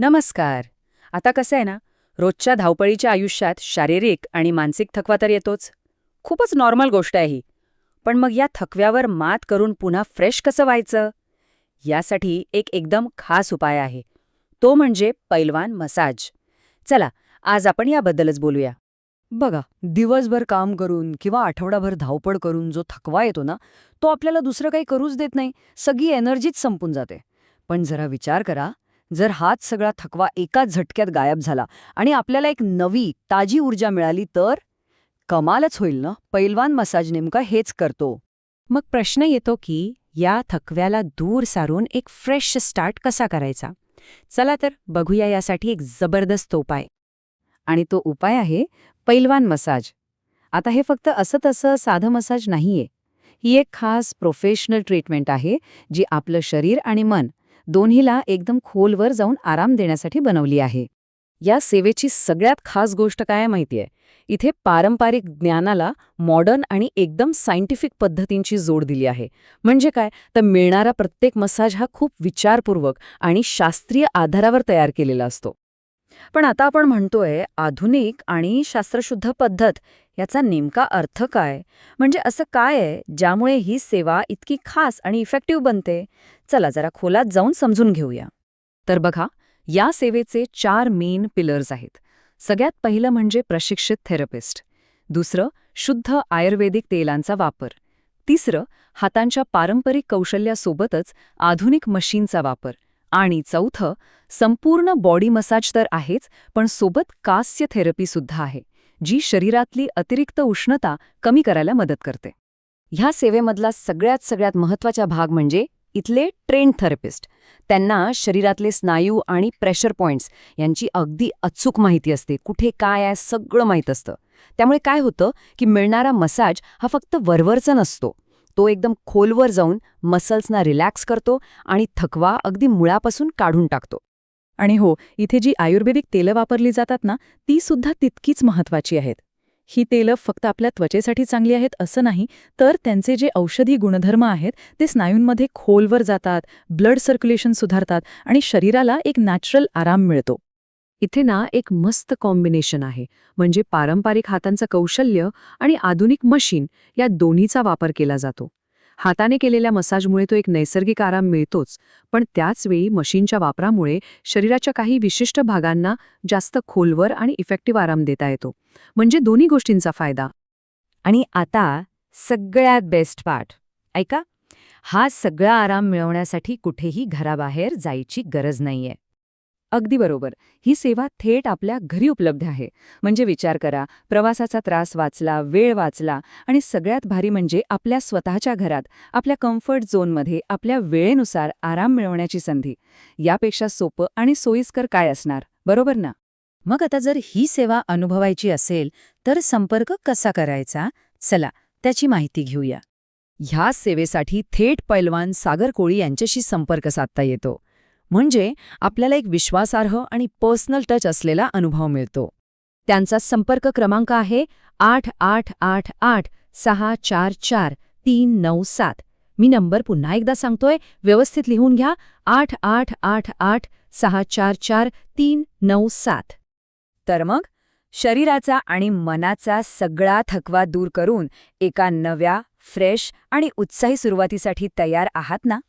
नमस्कार. आता कसं आहे ना, रोजच्या धावपळीच्या आयुष्यात शारीरिक आणि मानसिक थकवा तर येतोच. खूपच नॉर्मल गोष्ट आहे ही. पण मग या थकव्यावर मात करून पुन्हा फ्रेश कसं व्हायचं? यासाठी एक एकदम खास उपाय आहे. तो म्हणजे पैलवान मसाज. चला, आज आपण याबद्दलच बोलूया. बघा, दिवसभर काम करून किंवा आठवडाभर धावपळ करून जो थकवा येतो ना, तो आपल्याला दुसरं काही करूच देत नाही. सगळी एनर्जीच संपून जाते. पण जरा विचार करा, जर हाच सगळा थकवा एकाच झटक्यात गायब झाला आणि आपल्याला एक नवी, ताजी ऊर्जा मिळाली तर कमालच होईल ना. पैलवान मसाज नेमका हेच करतो. मग प्रश्न येतो की या थकव्याला दूर सारून एक फ्रेश स्टार्ट कसा करायचा. चला तर बघूया यासाठी एक जबरदस्त उपाय. आणि तो उपाय आहे पैलवान मसाज. आता हे फक्त असं तसं साधं मसाज नाहीये. ही एक खास प्रोफेशनल ट्रीटमेंट आहे जी आपलं शरीर आणि मन दोन्हीला एकदम खोलवर जाऊन आराम देण्यासाठी बनवली आहे. या सेवेची सगळ्यात खास गोष्ट काय माहितीये? इथे पारंपरिक ज्ञानाला मॉडर्न आणि एकदम सायंटिफिक पद्धतींची जोड दिली आहे. म्हणजे काय, तर मिळणारा प्रत्येक मसाज हा खूप विचारपूर्वक आणि शास्त्रीय आधारावर तयार केलेला असतो. पण आता आपण म्हणतोय आधुनिक आणि शास्त्रशुद्ध पद्धत, याचा नेमका अर्थ काय? म्हणजे असं काय आहे ज्यामुळे ही सेवा इतकी खास आणि इफेक्टिव्ह बनते? चला जरा खोलात जाऊन समजून घेऊया. तर बघा, या सेवेचे 4 मेन पिलर्स आहेत. सगळ्यात पहिलं म्हणजे प्रशिक्षित थेरपिस्ट. दुसरं, शुद्ध आयुर्वेदिक तेलांचा वापर. तिसरं, हातांच्या पारंपरिक कौशल्यासोबतच आधुनिक मशीनचा वापर. आणि चौथं, संपूर्ण बॉडी मसाज तर आहेच, पण सोबत कास्य थेरपीसुद्धा आहे, जी शरीरातली अतिरिक्त उष्णता कमी करायला मदत करते. ह्या सेवेमधला सगळ्यात महत्त्वाचा भाग म्हणजे इथले ट्रेन्ड थेरपिस्ट. त्यांना शरीरातले स्नायू आणि प्रेशर पॉइंट्स यांची अगदी अचूक माहिती असते. कुठे काय आहे सगळं माहीत असतं. त्यामुळे काय होतं की मिळणारा मसाज हा फक्त वरवरचा नसतो. तो एकदम खोलवर जाऊन मसल्सना रिलॅक्स करतो आणि थकवा अगदी मुळापासून काढून टाकतो. आणि हो, इथे जी आयुर्वेदिक तेलं वापरली जातात ना, ती सुद्धा तितकीच महत्वाची आहेत. ही तेलं फक्त आपल्या त्वचेसाठी चांगली आहेत असं नाही, तर त्यांचे जे औषधी गुणधर्म आहेत ते स्नायूंमध्ये खोलवर जातात, ब्लड सर्क्युलेशन सुधारतात आणि शरीराला एक नॅचरल आराम मिळतो. इथे ना एक मस्त कॉम्बिनेशन आहे. म्हणजे पारंपरिक हातांचं कौशल्य आणि आधुनिक मशीन या दोन्हीचा वापर केला जातो. हाताने केलेल्या मसाजमुळे तो एक नैसर्गिक आराम मिळतोच, पण त्याचवेळी मशीनच्या वापरामुळे शरीराच्या काही विशिष्ट भागांना जास्त खोलवर आणि इफेक्टिव्ह आराम देता येतो. म्हणजे दोन्ही गोष्टींचा फायदा. आणि आता सगळ्यात बेस्ट पार्ट ऐका, हा सगळा आराम मिळवण्यासाठी कुठेही घराबाहेर जायची गरज नाहीये. अगदी बरोबर, ही सेवा थेट आपल्या घरी उपलब्ध आहे. म्हणजे विचार करा, प्रवासाचा त्रास वाचला, वेळ वाचला आणि सगळ्यात भारी म्हणजे आपल्या स्वतःच्या घरात, आपल्या कम्फर्ट झोनमध्ये आपल्या वेळेनुसार आराम मिळवण्याची संधी. यापेक्षा सोपं आणि सोयीस्कर काय असणार, बरोबर ना? मग आता जर ही सेवा अनुभवायची असेल तर संपर्क कसा करायचा, चला त्याची माहिती घेऊया. ह्या सेवेसाठी थेट पैलवान सागर कोळी यांच्याशी संपर्क साधता येतो. म्हणजे आपल्याला एक विश्वासार्ह आणि पर्सनल टच असलेला अनुभव मिळतो. त्यांचा संपर्क क्रमांक आहे 8888644397. मी नंबर पुन्हा एकदा सांगतोय, व्यवस्थित लिहून घ्या, 8888644397. तर मग शरीराचा आणि मनाचा सगळा थकवा दूर करून एका नव्या, फ्रेश आणि उत्साही सुरुवातीसाठी तयार आहात ना?